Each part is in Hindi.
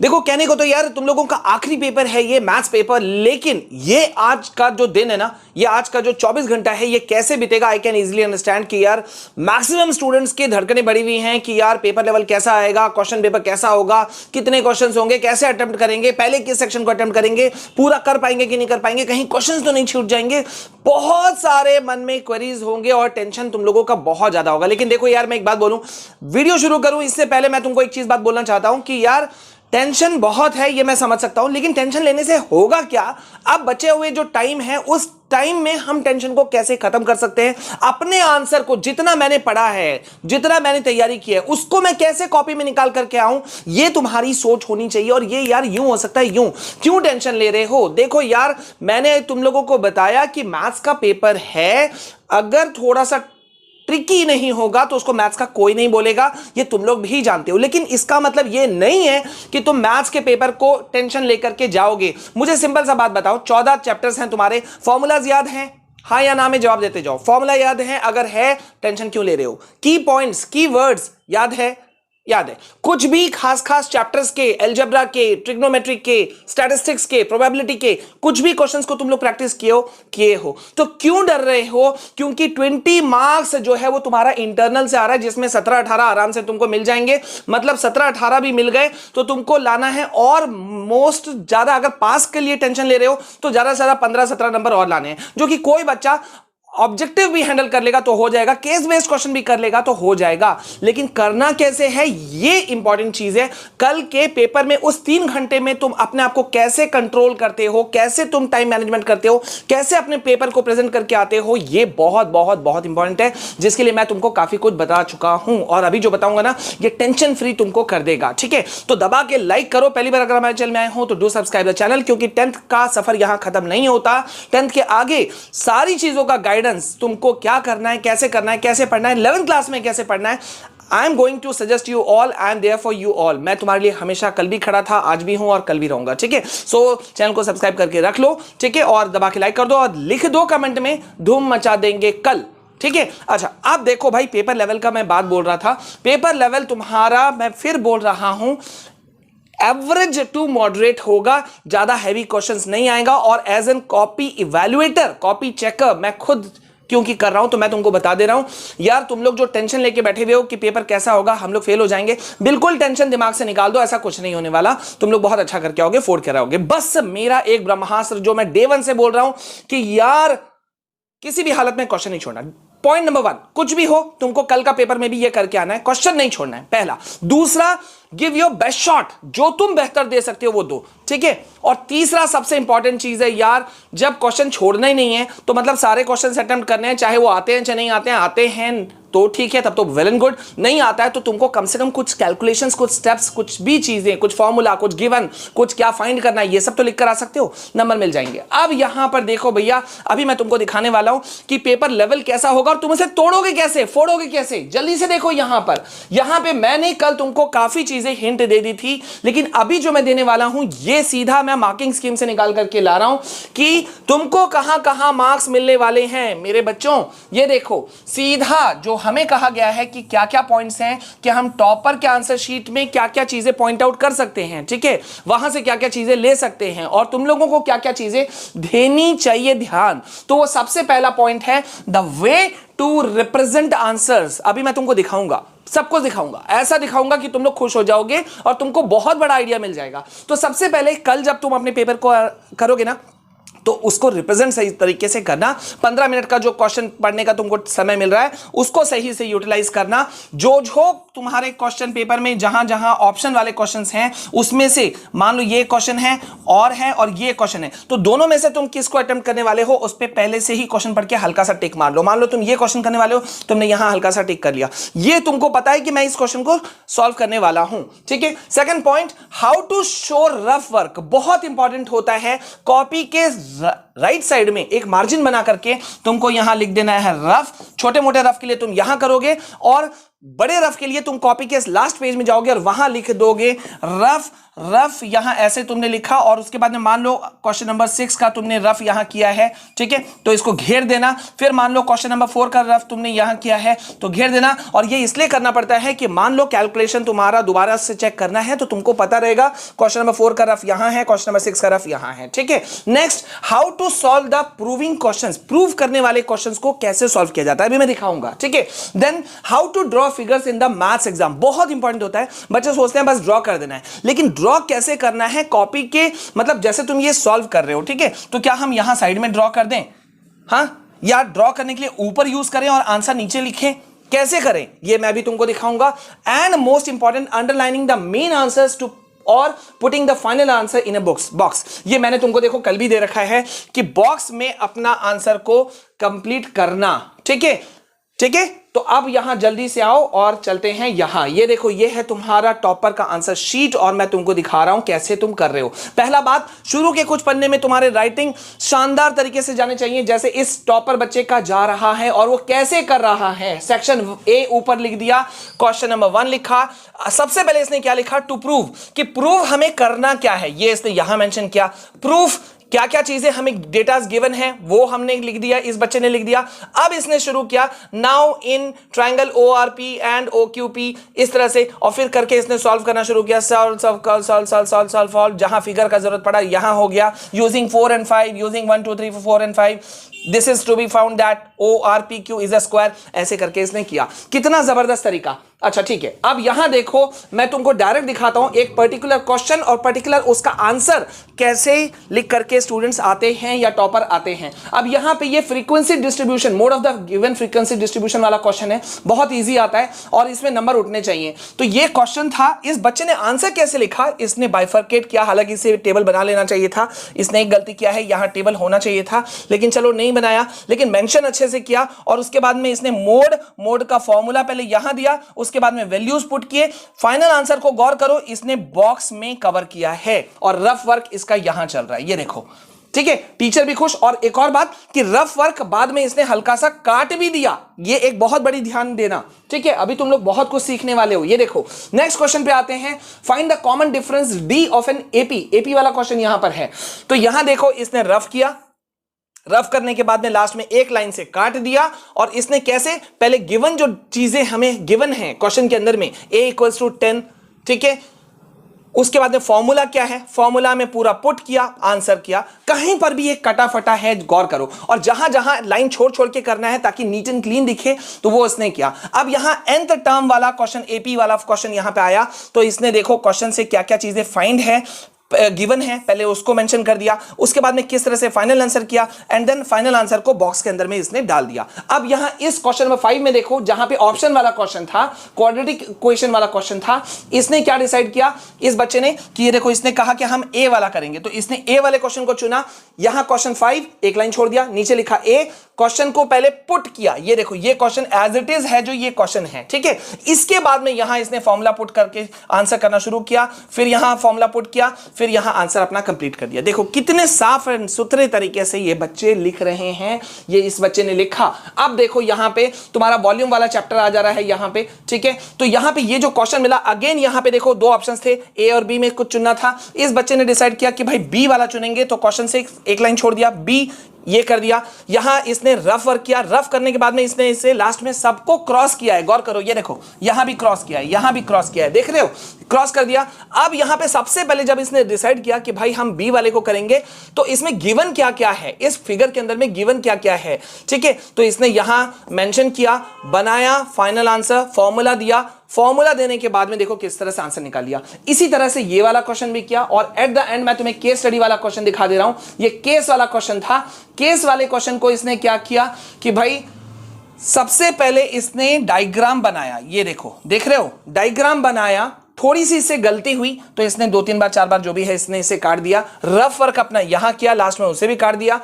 देखो कहने को तो यार तुम लोगों का आखिरी पेपर है ये मैथ्स पेपर, लेकिन ये आज का जो दिन है ना, ये आज का जो 24 घंटा है, ये कैसे बीतेगा आई कैन इजीली अंडरस्टैंड कि यार मैक्सिमम स्टूडेंट्स की धड़कनें बढ़ी हुई हैं कि यार पेपर लेवल कैसा आएगा, क्वेश्चन पेपर कैसा होगा, कितने क्वेश्चंस होंगे, कैसे अटेम्प्ट करेंगे, पहले किस सेक्शन को अटेम्प्ट करेंगे, पूरा कर पाएंगे कि नहीं कर पाएंगे, कहीं क्वेश्चंस तो नहीं छूट जाएंगे। बहुत सारे मन में क्वेरीज होंगे और टेंशन तुम लोगों का बहुत ज्यादा होगा। लेकिन देखो यार मैं एक बात बोलूं, वीडियो शुरू करूं इससे पहले मैं तुमको एक चीज बात बोलना चाहता हूं कि यार टेंशन बहुत है, ये मैं समझ सकता हूं, लेकिन टेंशन लेने से होगा क्या? अब बचे हुए जो टाइम है उस टाइम में हम टेंशन को कैसे खत्म कर सकते हैं? अपने आंसर को जितना मैंने पढ़ा है, जितना मैंने तैयारी की है, उसको मैं कैसे कॉपी में निकाल करके आऊं, ये तुम्हारी सोच होनी चाहिए। और ये यार यूं हो सकता है, यूं क्यों टेंशन ले रहे हो? देखो यार मैंने तुम लोगों को बताया कि मैथ्स का पेपर है, अगर थोड़ा सा ट्रिकी नहीं होगा तो उसको मैथ्स का कोई नहीं बोलेगा, ये तुम लोग भी जानते हो। लेकिन इसका मतलब ये नहीं है कि तुम मैथ्स के पेपर को टेंशन लेकर के जाओगे। मुझे सिंपल सा बात बताओ, 14 चैप्टर्स हैं तुम्हारे, फॉर्मूलाज याद हैं? हाँ या ना में जवाब देते जाओ। फॉर्मूला याद है? अगर है टेंशन क्यों ले रहे हो? की पॉइंट्स, की वर्ड्स याद है? याद है? कुछ भी खास चैप्टर्स के, अलजेब्रा के, ट्रिग्नोमेट्रिक के, स्टैटिस्टिक्स के, प्रोबेबिलिटी के, कुछ भी क्वेश्चंस को तुम लोग प्रैक्टिस किए हो तो क्यों डर रहे हो? क्योंकि 20 मार्क्स जो है वो तुम्हारा इंटरनल से आ रहा है, जिसमें 17-18 आराम से तुमको मिल जाएंगे। मतलब 17-18 भी मिल गए तो तुमको लाना है और मोस्ट ज्यादा, अगर पास के लिए टेंशन ले रहे हो तो ज्यादा से ज्यादा 15-17 नंबर और लाने हैं, जो कि कोई बच्चा ऑब्जेक्टिव भी हैंडल कर लेगा तो हो जाएगा, केस बेस्ड क्वेश्चन भी कर लेगा तो हो जाएगा। लेकिन करना कैसे है, ये इंपॉर्टेंट चीज है। कल के पेपर में उस 3 घंटे में तुम अपने आप को कैसे कंट्रोल करते हो, कैसे तुम टाइम मैनेजमेंट करते हो, कैसे अपने पेपर को प्रेजेंट करके आते हो, ये बहुत बहुत बहुत इंपॉर्टेंट है, जिसके लिए मैं तुमको काफी कुछ बता चुका हूं और अभी जो बताऊंगा ना ये टेंशन फ्री तुमको कर देगा। ठीक है, तो दबा के लाइक करो। पहली बार अगर हमारे चैनल में आए हो तो डू सब्सक्राइब द चैनल, क्योंकि 10th का सफर यहां खत्म नहीं होता। 10th के आगे सारी चीजों का गाइड तुमको क्या करना है, कैसे करना है, कैसे पढ़ना है, 11th क्लास में कैसे पढ़ना है, I am going to suggest you all, I am there for you all. मैं तुम्हारे लिए हमेशा कल भी खड़ा था, आज भी हूं और कल भी रहूंगा। ठीक है, सो चैनल को सब्सक्राइब करके रख लो। ठीक है, और दबा के लाइक कर दो और लिख दो कमेंट में धूम मचा देंगे कल। ठीक है, अच्छा आप देखो भाई, पेपर लेवल का मैं बात बोल रहा था, पेपर लेवल तुम्हारा मैं फिर बोल रहा हूं एवरेज टू मॉडरेट होगा, ज्यादा हैवी क्वेश्चंस नहीं आएगा। और as an copy evaluator, copy checker मैं खुद क्योंकि कर रहा हूं तो मैं तुमको बता दे रहा हूं यार, तुम लोग जो टेंशन लेके बैठे हुए हो कि पेपर कैसा होगा, हम लोग फेल हो जाएंगे, बिल्कुल टेंशन दिमाग से निकाल दो, ऐसा कुछ नहीं होने वाला। तुम लोग बहुत अच्छा करके आओगे, फोड़ के रहोगे। बस मेरा एक ब्रह्मास्त्र जो मैं डे 1 से बोल रहा हूं कि यार किसी भी हालत में क्वेश्चन नहीं छोड़ना। पॉइंट नंबर 1, कुछ भी हो तुमको कल का पेपर में भी ये करके आना है, क्वेश्चन नहीं छोड़ना है, पहला। दूसरा, गिव योर बेस्ट शॉट, जो तुम बेहतर दे सकते हो वो दो। ठीक है, और तीसरा सबसे इंपॉर्टेंट चीज है यार, जब क्वेश्चन छोड़ना ही नहीं है तो मतलब सारे क्वेश्चन अटेम्प्ट करने हैं, चाहे वो आते हैं चाहे नहीं आते हैं। आते हैं तो ठीक है, तब तो वेल एंड गुड। नहीं आता है तो तुमको कम से कम कुछ कैलकुलेशंस, कुछ स्टेप्स, कुछ भी चीजें, कुछ फॉर्मूला, कुछ गिवन, कुछ क्या फाइंड करना है, ये सब तो लिख कर आ सकते हो, नंबर मिल जाएंगे। अब यहां पर देखो भैया, अभी मैं तुमको दिखाने वाला हूं कि पेपर लेवल कैसा होगा और तुम इसे तोड़ोगे कैसे, फोड़ोगे कैसे। जल्दी से देखो यहां पर, यहां पे मैंने कल तुमको काफी चीजें हिंट दे दी थी, लेकिन अभी जो मैं देने वाला हूं ये सीधा मैं मार्किंग स्कीम से निकाल करके ला रहा हूं कि तुमको कहां कहां मार्क्स मिलने वाले हैं मेरे बच्चों। ये देखो, सीधा जो हमें कहा गया है कि क्या क्या पॉइंट्स हैं, कि हम टॉपर के आंसर शीट में क्या क्या चीजें पॉइंट आउट कर सकते हैं। ठीक है, वहां से क्या क्या चीजें ले सकते हैं और तुम लोगों को क्या क्या चीजें देनी चाहिए ध्यान। तो वो सबसे पहला पॉइंट है the way to represent answers. अभी मैं तुमको दिखाऊंगा, सब कुछ दिखाऊंगा, ऐसा दिखाऊंगा कि तुम लोग खुश हो जाओगे और तुमको बहुत बड़ा आइडिया मिल जाएगा। तो सबसे पहले कल जब तुम अपने पेपर को करोगे ना तो उसको रिप्रेजेंट सही तरीके से करना। 15 मिनट का जो क्वेश्चन पढ़ने का तुमको समय मिल रहा है उसको सही से यूटिलाइज करना। जो तुम्हारे क्वेश्चन पेपर में जहां जहां ऑप्शन वाले क्वेश्चंस हैं उसमें से मान लो ये क्वेश्चन है और ये क्वेश्चन है, तो दोनों में से तुम किसको अटेम्प्ट करने वाले हो उस पर पहले से ही क्वेश्चन पढ़ के हल्का सा टिक मार लो। मान लो तुम ये क्वेश्चन करने वाले हो, तुमने यहां हल्का सा टिक कर लिया, ये तुमको पता है कि मैं इस क्वेश्चन को सॉल्व करने वाला हूं। ठीक है, second point, how to show rough work, बहुत इंपॉर्टेंट होता है। कॉपी के राइट साइड में एक मार्जिन बना करके तुमको यहां लिख देना है रफ। छोटे मोटे रफ के लिए तुम यहां करोगे और बड़े रफ के लिए तुम कॉपी के लास्ट पेज में जाओगे और वहां लिख दोगे रफ रफ यहां ऐसे तुमने लिखा और उसके बाद में मान लो क्वेश्चन नंबर 6 का तुमने रफ यहां किया है, ठीक है, तो इसको घेर देना। फिर मान लो क्वेश्चन नंबर 4 का रफ तुमने यहां किया है तो घेर देना। और ये इसलिए करना पड़ता है कि मान लो कैलकुलेशन तुम्हारा दोबारा से चेक करना है तो तुमको पता रहेगा क्वेश्चन नंबर 4 का रफ यहां है, क्वेश्चन नंबर 6 का रफ यहां है, ठीक है। Next, how to solve the proving questions, prove करने वाले क्वेश्चंस को कैसे सॉल्व किया जाता है अभी मैं दिखाऊंगा, ठीक है। Then how to draw figures in the maths exam, बहुत इंपॉर्टेंट होता है। बच्चे सोचते हैं बस ड्रॉ कर देना है, लेकिन ड्रॉ कैसे करना है कॉपी के, मतलब जैसे तुम ये सॉल्व कर रहे हो, ठीक है, तो क्या हम यहां साइड में ड्रॉ कर दें, हाँ, या ड्रॉ करने के लिए ऊपर यूज करें और आंसर नीचे लिखें, कैसे करें ये मैं भी तुमको दिखाऊंगा। And most important, underlining the main answers too और putting the final answer in a box. ये मैंने तुमको देखो कल भी दे रखा है कि बॉक्स में अपना आंसर को कंप्लीट करना, ठीक है, ठीक है। तो अब यहां जल्दी से आओ और चलते हैं यहां, ये देखो ये है तुम्हारा टॉपर का आंसर शीट और मैं तुमको दिखा रहा हूं कैसे तुम कर रहे हो। पहला बात, शुरू के कुछ पन्ने में तुम्हारे राइटिंग शानदार तरीके से जाने चाहिए, जैसे इस टॉपर बच्चे का जा रहा है और वो कैसे कर रहा है। सेक्शन ए ऊपर लिख दिया, क्वेश्चन नंबर 1 लिखा। सबसे पहले इसने क्या लिखा, टू प्रूव, कि प्रूव हमें करना क्या है, ये इसने यहां मेंशन किया। प्रूफ क्या क्या चीजें हमें डेटास गिवन है वो हमने लिख दिया, इस बच्चे ने लिख दिया। अब इसने शुरू किया now in triangle ORP and OQP, इस तरह से, और फिर करके इसने सॉल्व करना शुरू किया। सॉल्व जहां फिगर का जरूरत पड़ा यहां हो गया, using 4 and 5, using 1 2 3 4 and 5, this is to be found that ORPQ is a square, ऐसे करके इसने किया। कितना जबरदस्त तरीका। अच्छा ठीक है, अब यहां देखो मैं तुमको डायरेक्ट दिखाता हूं एक पर्टिकुलर क्वेश्चन और पर्टिकुलर उसका आंसर कैसे लिख करके स्टूडेंट्स आते हैं या टॉपर आते हैं। अब यहां पे ये frequency distribution, mode of the given frequency distribution वाला क्वेश्चन है, बहुत ईजी आता है और इसमें नंबर उठने चाहिए। तो ये क्वेश्चन था, इस बच्चे ने आंसर कैसे लिखा, इसने बाइफरकेट किया, हालांकि इसे टेबल बना लेना चाहिए था, इसने एक गलती किया है, यहां टेबल होना चाहिए था, लेकिन चलो नहीं बनाया, लेकिन मेंशन अच्छे से किया। और उसके बाद में इसने मोड का फॉर्मूला पहले यहां दिया, उसके बाद में वैल्यूज पुट किए। फाइनल आंसर को गौर करो, इसने बॉक्स में कवर किया है और रफ वर्क इसका यहां चल रहा है, ये देखो, ठीक है। टीचर भी खुश। और एक और बात कि रफ वर्क बाद में इसने हल्का सा काट भी दिया, ये एक बहुत बड़ी ध्यान देना, ठीक है। अभी तुम लोग बहुत कुछ सीखने वाले हो, ये देखो। नेक्स्ट क्वेश्चन पे आते हैं, find the common difference D of an AP वाला क्वेश्चन यहां पर है। तो यहां देखो इसने रफ किया, रफ करने के बाद में लास्ट में एक लाइन से काट दिया और इसने कैसे, पहले गिवन जो चीजें हमें गिवन है क्वेश्चन के अंदर में a = 10, ठीक है, उसके बाद में फॉर्मूला क्या है, फॉर्मूला में पूरा पुट किया, आंसर किया। कहीं पर भी एक कटा फटा है गौर करो, और जहां जहां लाइन छोड़ छोड़ के करना है ताकि नीट एंड क्लीन दिखे, तो वो इसने किया। अब यहां nth टर्म वाला क्वेश्चन, एपी वाला क्वेश्चन यहां पे आया, तो इसने देखो क्वेश्चन से क्या क्या चीजें फाइंड है, गिवन है, पहले उसको मेंशन कर दिया, उसके बाद में किस तरह से फाइनल आंसर किया, एंड देन फाइनल आंसर को बॉक्स के अंदर में इसने डाल दिया। अब यहां इस क्वेश्चन नंबर 5 में देखो, जहां पे ऑप्शन वाला क्वेश्चन था, क्वाड्रेटिक इक्वेशन वाला क्वेश्चन था, इसने क्या डिसाइड किया इस बच्चे ने कि ये देखो, इसने कहा कि हम ए वाला करेंगे, तो इसने ए वाले क्वेश्चन को चुना। यहां क्वेश्चन 5 एक लाइन छोड़ दिया, नीचे लिखा ए, क्वेश्चन को पहले पुट किया, ये देखो ये क्वेश्चन एज इट इज है जो ये क्वेश्चन है, ठीक है। इसके बाद में यहां इसने फॉर्मूला पुट करके आंसर करना शुरू किया, फिर यहां फॉर्मूला पुट किया, फिर यहां आंसर अपना कंप्लीट कर दिया। देखो कितने साफ एंड सुथरे तरीके से ये बच्चे लिख रहे हैं, ये इस बच्चे ने लिखा। अब देखो यहां पे तुम्हारा वॉल्यूम वाला चैप्टर आ जा रहा है यहां पे, ठीक है। तो यहां पे ये जो क्वेश्चन मिला, अगेन यहां पे देखो दो ऑप्शंस थे, ए और बी में कुछ चुनना था। इस बच्चे ने डिसाइड किया कि भाई बी वाला चुनेंगे, तो क्वेश्चन से एक लाइन छोड़ दिया, बी ये कर दिया। यहां इसने रफ वर्क किया, रफ करने के बाद में इसने इसे लास्ट में सबको क्रॉस किया है, गौर करो, ये देखो यहां भी क्रॉस किया है, यहां भी क्रॉस किया है, देख रहे हो, क्रॉस कर दिया। अब यहां पे सबसे पहले जब इसने डिसाइड किया कि भाई हम बी वाले को करेंगे, तो इसमें गिवन क्या क्या है, इस फिगर के अंदर में गिवन क्या क्या है, ठीक है। तो इसने यहां मेंशन किया, बनाया, फाइनल आंसर, फॉर्मूला दिया, फॉर्मूला देने के बाद में देखो किस तरह से आंसर निकाल लिया। इसी तरह से ये वाला क्वेश्चन भी किया, और एट द एंड मैं तुम्हें केस स्टडी वाला क्वेश्चन दिखा दे रहा हूं। ये केस वाला क्वेश्चन था। केस वाले क्वेश्चन को इसने क्या किया कि भाई सबसे पहले इसने डायग्राम बनाया, ये देखो, देख रहे हो, डायग्राम बनाया, थोड़ी सी इससे गलती हुई तो इसने 2-3 बार 4 बार जो भी है इसने इसे काट दिया। रफ वर्क अपना यहां किया, लास्ट में उसे भी काट दिया।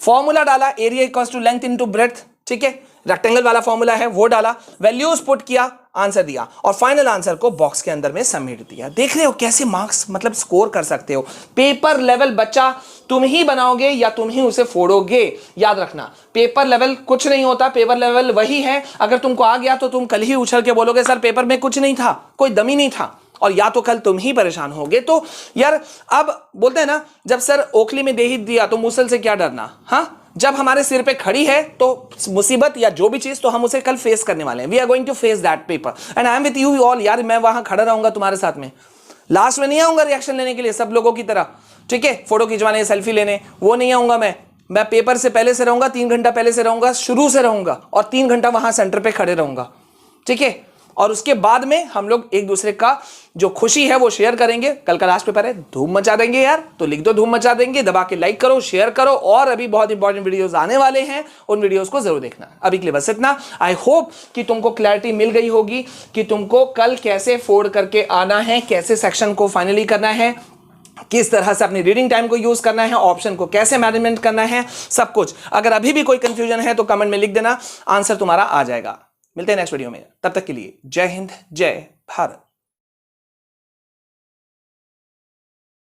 फॉर्मूला डाला, area equals to length into breadth, ठीक है, रेक्टेंगल वाला फॉर्मूला है वो डाला, वैल्यूज पुट किया, आंसर दिया, और फाइनल आंसर को बॉक्स के अंदर में सबमिट दिया। देख रहे हो कैसे मार्क्स मतलब स्कोर कर सकते हो। पेपर लेवल बच्चा तुम ही बनाओगे या तुम ही उसे फोड़ोगे, याद रखना। पेपर लेवल कुछ नहीं होता, पेपर लेवल वही है, अगर तुमको आ गया तो तुम कल ही उछल के बोलोगे सर पेपर में कुछ नहीं था, कोई दम ही नहीं था। और या तो कल तुम ही परेशान होगे। तो यार अब बोलते हैं ना, जब सर ओखली में दे ही दिया तो मूसल से क्या डरना। हाँ, जब हमारे सिर पे खड़ी है तो मुसीबत या जो भी चीज, तो हम उसे कल फेस करने वाले हैं। We are going to face that paper and I am with you all. यार मैं वहां खड़ा रहूंगा तुम्हारे साथ में, लास्ट में नहीं आऊंगा रिएक्शन लेने के लिए सब लोगों की तरह, ठीक है, फोटो खिंचवाने, सेल्फी लेने, वो नहीं आऊंगा मैं पेपर से पहले से रहूंगा, 3 घंटा पहले से रहूंगा, शुरू से रहूंगा और 3 घंटा वहां सेंटर पे खड़े रहूंगा, ठीक है। और उसके बाद में हम लोग एक दूसरे का जो खुशी है वो शेयर करेंगे। कल का लास्ट पेपर है, धूम मचा देंगे यार, तो लिख दो धूम मचा देंगे, दबा के लाइक करो, शेयर करो, और अभी बहुत इंपॉर्टेंट वीडियोस आने वाले हैं, उन वीडियोस को जरूर देखना। अभी के लिए बस इतना। आई होप कि तुमको क्लैरिटी मिल गई होगी कि तुमको कल कैसे फोल्ड करके आना है, कैसे सेक्शन को फाइनली करना है, किस तरह से अपनी रीडिंग टाइम को यूज करना है, ऑप्शन को कैसे मैनेजमेंट करना है, सब कुछ। अगर अभी भी कोई कंफ्यूजन है तो कमेंट में लिख देना, आंसर तुम्हारा आ जाएगा। मिलते हैं नेक्स्ट वीडियो में, तब तक के लिए जय हिंद, जय भारत।